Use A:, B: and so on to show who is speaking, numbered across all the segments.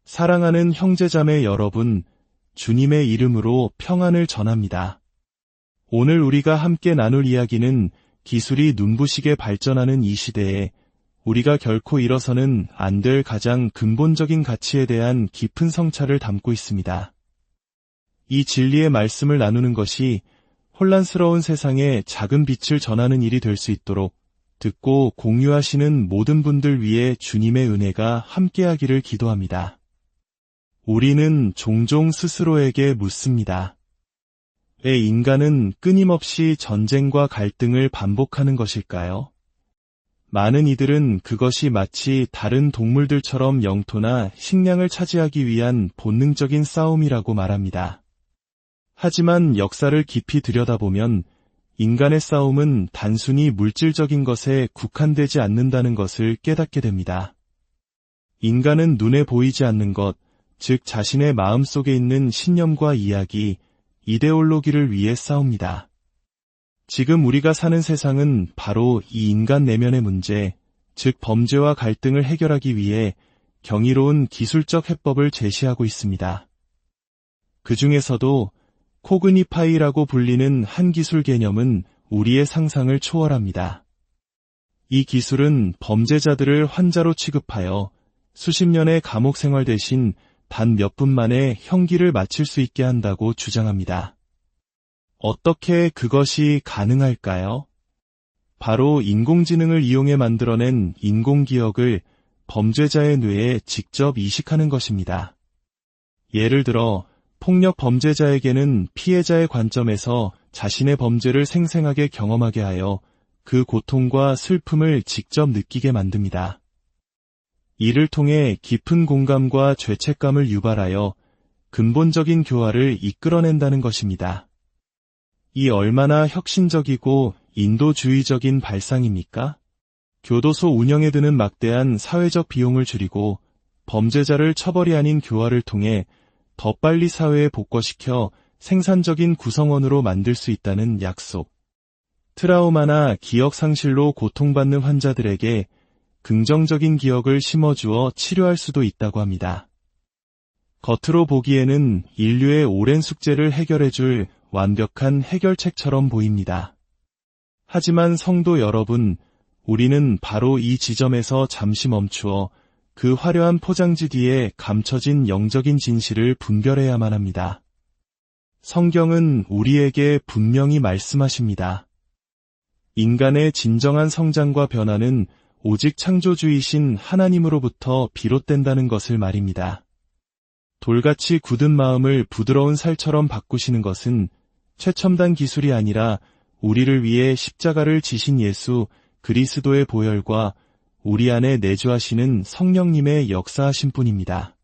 A: 사랑하는 형제자매 여러분, 주님의 이름으로 평안을 전합니다. 오늘 우리가 함께 나눌 이야기는 기술이 눈부시게 발전하는 이 시대에 우리가 결코 잃어서는 안 될 가장 근본적인 가치에 대한 깊은 성찰을 담고 있습니다. 이 진리의 말씀을 나누는 것이 혼란스러운 세상에 작은 빛을 전하는 일이 될 수 있도록 듣고 공유하시는 모든 분들 위해 주님의 은혜가 함께하기를 기도합니다. 우리는 종종 스스로에게 묻습니다. 왜 인간은 끊임없이 전쟁과 갈등을 반복하는 것일까요? 많은 이들은 그것이 마치 다른 동물들처럼 영토나 식량을 차지하기 위한 본능적인 싸움이라고 말합니다. 하지만 역사를 깊이 들여다보면 인간의 싸움은 단순히 물질적인 것에 국한되지 않는다는 것을 깨닫게 됩니다. 인간은 눈에 보이지 않는 것, 즉 자신의 마음 속에 있는 신념과 이야기, 이데올로기를 위해 싸웁니다. 지금 우리가 사는 세상은 바로 이 인간 내면의 문제, 즉 범죄와 갈등을 해결하기 위해 경이로운 기술적 해법을 제시하고 있습니다. 그 중에서도 코그니파이라고 불리는 한 기술 개념은 우리의 상상을 초월합니다. 이 기술은 범죄자들을 환자로 취급하여 수십 년의 감옥 생활 대신 단 몇 분 만에 형기를 마칠 수 있게 한다고 주장합니다. 어떻게 그것이 가능할까요? 바로 인공지능을 이용해 만들어낸 인공기억을 범죄자의 뇌에 직접 이식하는 것입니다. 예를 들어 폭력 범죄자에게는 피해자의 관점에서 자신의 범죄를 생생하게 경험하게 하여 그 고통과 슬픔을 직접 느끼게 만듭니다. 이를 통해 깊은 공감과 죄책감을 유발하여 근본적인 교화를 이끌어낸다는 것입니다. 이 얼마나 혁신적이고 인도주의적인 발상입니까? 교도소 운영에 드는 막대한 사회적 비용을 줄이고 범죄자를 처벌이 아닌 교화를 통해 더 빨리 사회에 복귀시켜 생산적인 구성원으로 만들 수 있다는 약속. 트라우마나 기억 상실로 고통받는 환자들에게 긍정적인 기억을 심어주어 치료할 수도 있다고 합니다. 겉으로 보기에는 인류의 오랜 숙제를 해결해줄 완벽한 해결책처럼 보입니다. 하지만 성도 여러분, 우리는 바로 이 지점에서 잠시 멈추어 그 화려한 포장지 뒤에 감춰진 영적인 진실을 분별해야만 합니다. 성경은 우리에게 분명히 말씀하십니다. 인간의 진정한 성장과 변화는 오직 창조주이신 하나님으로부터 비롯된다는 것을 말입니다. 돌같이 굳은 마음을 부드러운 살처럼 바꾸시는 것은 최첨단 기술이 아니라 우리를 위해 십자가를 지신 예수 그리스도의 보혈과 우리 안에 내주하시는 성령님의 역사하신 뿐입니다.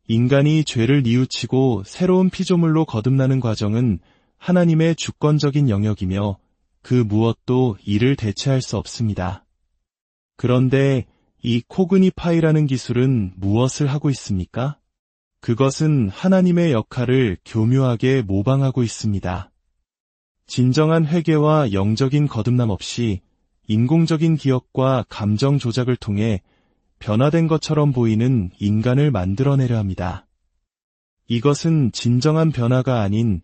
A: 인간이 죄를 뉘우치고 새로운 피조물로 거듭나는 과정은 하나님의 주권적인 영역이며 그 무엇도 이를 대체할 수 없습니다. 그런데 이 코그니파이라는 기술은 무엇을 하고 있습니까? 그것은 하나님의 역할을 교묘하게 모방하고 있습니다. 진정한 회개와 영적인 거듭남 없이 인공적인 기억과 감정 조작을 통해 변화된 것처럼 보이는 인간을 만들어내려 합니다. 이것은 진정한 변화가 아닌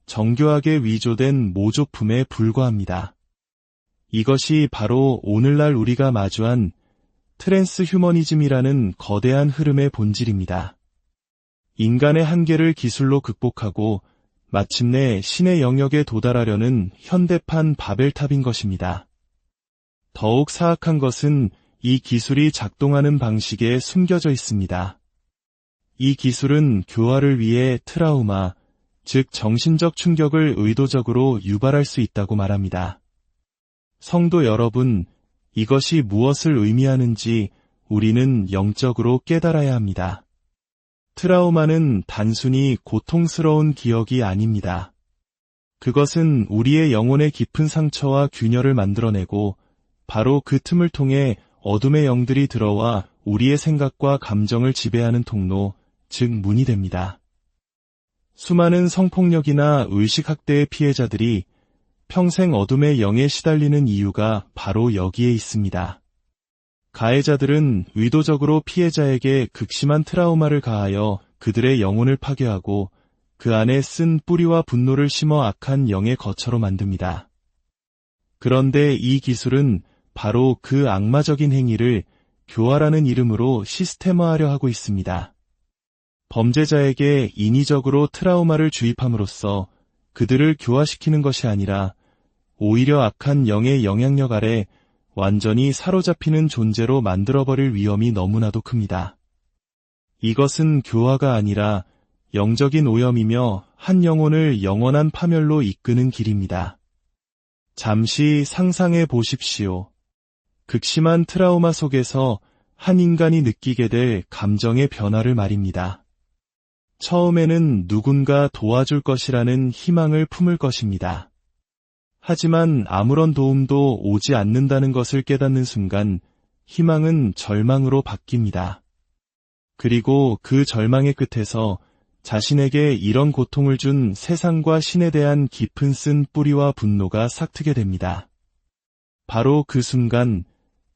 A: 정교하게 위조된 모조품에 불과합니다. 이것이 바로 오늘날 우리가 마주한 트랜스휴머니즘이라는 거대한 흐름의 본질입니다. 인간의 한계를 기술로 극복하고 마침내 신의 영역에 도달하려는 현대판 바벨탑인 것입니다. 더욱 사악한 것은 이 기술이 작동하는 방식에 숨겨져 있습니다. 이 기술은 교화를 위해 트라우마, 즉 정신적 충격을 의도적으로 유발할 수 있다고 말합니다. 성도 여러분, 이것이 무엇을 의미하는지 우리는 영적으로 깨달아야 합니다. 트라우마는 단순히 고통스러운 기억이 아닙니다. 그것은 우리의 영혼의 깊은 상처와 균열을 만들어내고 바로 그 틈을 통해 어둠의 영들이 들어와 우리의 생각과 감정을 지배하는 통로, 즉 문이 됩니다. 수많은 성폭력이나 의식학대의 피해자들이 평생 어둠의 영에 시달리는 이유가 바로 여기에 있습니다. 가해자들은 의도적으로 피해자에게 극심한 트라우마를 가하여 그들의 영혼을 파괴하고 그 안에 쓴 뿌리와 분노를 심어 악한 영의 거처로 만듭니다. 그런데 이 기술은 바로 그 악마적인 행위를 교화라는 이름으로 시스템화하려 하고 있습니다. 범죄자에게 인위적으로 트라우마를 주입함으로써 그들을 교화시키는 것이 아니라 오히려 악한 영의 영향력 아래 완전히 사로잡히는 존재로 만들어버릴 위험이 너무나도 큽니다. 이것은 교화가 아니라 영적인 오염이며 한 영혼을 영원한 파멸로 이끄는 길입니다. 잠시 상상해 보십시오. 극심한 트라우마 속에서 한 인간이 느끼게 될 감정의 변화를 말입니다. 처음에는 누군가 도와줄 것이라는 희망을 품을 것입니다. 하지만 아무런 도움도 오지 않는다는 것을 깨닫는 순간 희망은 절망으로 바뀝니다. 그리고 그 절망의 끝에서 자신에게 이런 고통을 준 세상과 신에 대한 깊은 쓴 뿌리와 분노가 싹트게 됩니다. 바로 그 순간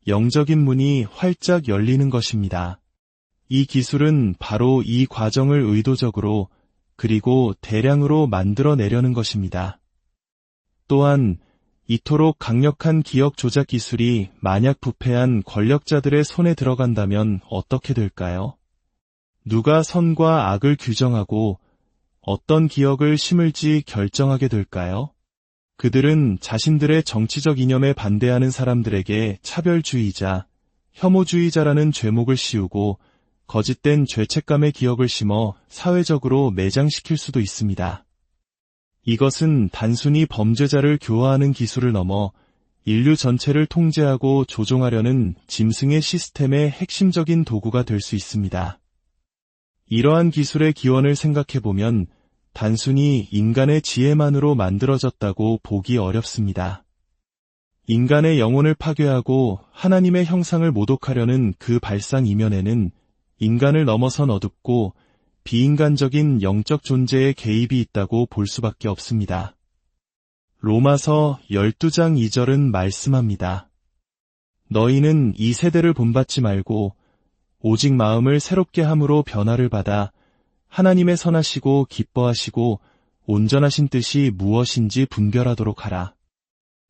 A: 영적인 문이 활짝 열리는 것입니다. 이 기술은 바로 이 과정을 의도적으로 그리고 대량으로 만들어내려는 것입니다. 또한 이토록 강력한 기억 조작 기술이 만약 부패한 권력자들의 손에 들어간다면 어떻게 될까요? 누가 선과 악을 규정하고 어떤 기억을 심을지 결정하게 될까요? 그들은 자신들의 정치적 이념에 반대하는 사람들에게 차별주의자, 혐오주의자라는 죄목을 씌우고 거짓된 죄책감의 기억을 심어 사회적으로 매장시킬 수도 있습니다. 이것은 단순히 범죄자를 교화하는 기술을 넘어 인류 전체를 통제하고 조종하려는 짐승의 시스템의 핵심적인 도구가 될 수 있습니다. 이러한 기술의 기원을 생각해보면 단순히 인간의 지혜만으로 만들어졌다고 보기 어렵습니다. 인간의 영혼을 파괴하고 하나님의 형상을 모독하려는 그 발상 이면에는 인간을 넘어선 어둡고 비인간적인 영적 존재의 개입이 있다고 볼 수밖에 없습니다. 로마서 12장 2절은 말씀합니다. 너희는 이 세대를 본받지 말고 오직 마음을 새롭게 함으로 변화를 받아 하나님의 선하시고 기뻐하시고 온전하신 뜻이 무엇인지 분별하도록 하라.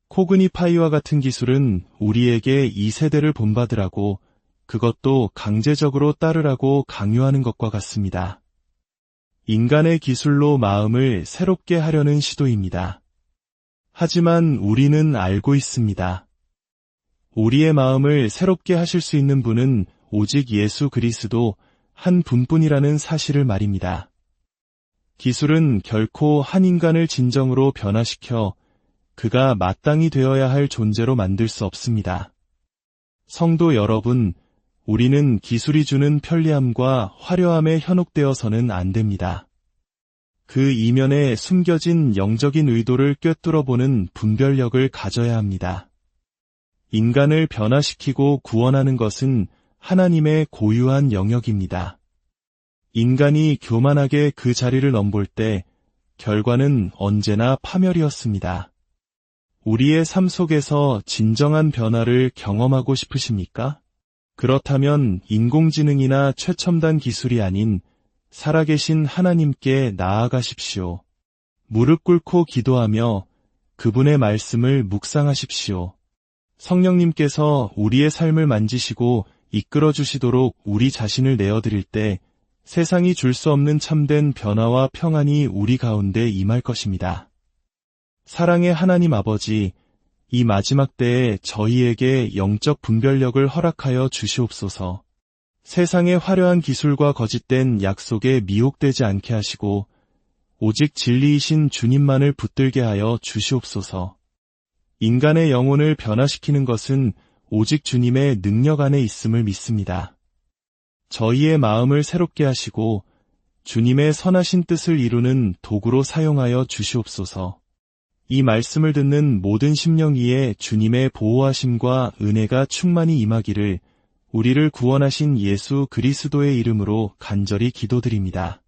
A: 코그니파이와 같은 기술은 우리에게 이 세대를 본받으라고 그것도 강제적으로 따르라고 강요하는 것과 같습니다. 인간의 기술로 마음을 새롭게 하려는 시도입니다. 하지만 우리는 알고 있습니다. 우리의 마음을 새롭게 하실 수 있는 분은 오직 예수 그리스도 한 분뿐이라는 사실을 말입니다. 기술은 결코 한 인간을 진정으로 변화시켜 그가 마땅히 되어야 할 존재로 만들 수 없습니다. 성도 여러분, 우리는 기술이 주는 편리함과 화려함에 현혹되어서는 안 됩니다. 그 이면에 숨겨진 영적인 의도를 꿰뚫어보는 분별력을 가져야 합니다. 인간을 변화시키고 구원하는 것은 하나님의 고유한 영역입니다. 인간이 교만하게 그 자리를 넘볼 때 결과는 언제나 파멸이었습니다. 우리의 삶 속에서 진정한 변화를 경험하고 싶으십니까? 그렇다면 인공지능이나 최첨단 기술이 아닌 살아계신 하나님께 나아가십시오. 무릎 꿇고 기도하며 그분의 말씀을 묵상하십시오. 성령님께서 우리의 삶을 만지시고 이끌어 주시도록 우리 자신을 내어드릴 때 세상이 줄 수 없는 참된 변화와 평안이 우리 가운데 임할 것입니다. 사랑의 하나님 아버지, 이 마지막 때에 저희에게 영적 분별력을 허락하여 주시옵소서. 세상의 화려한 기술과 거짓된 약속에 미혹되지 않게 하시고 오직 진리이신 주님만을 붙들게 하여 주시옵소서. 인간의 영혼을 변화시키는 것은 오직 주님의 능력 안에 있음을 믿습니다. 저희의 마음을 새롭게 하시고 주님의 선하신 뜻을 이루는 도구로 사용하여 주시옵소서. 이 말씀을 듣는 모든 심령 위에 주님의 보호하심과 은혜가 충만히 임하기를 우리를 구원하신 예수 그리스도의 이름으로 간절히 기도드립니다.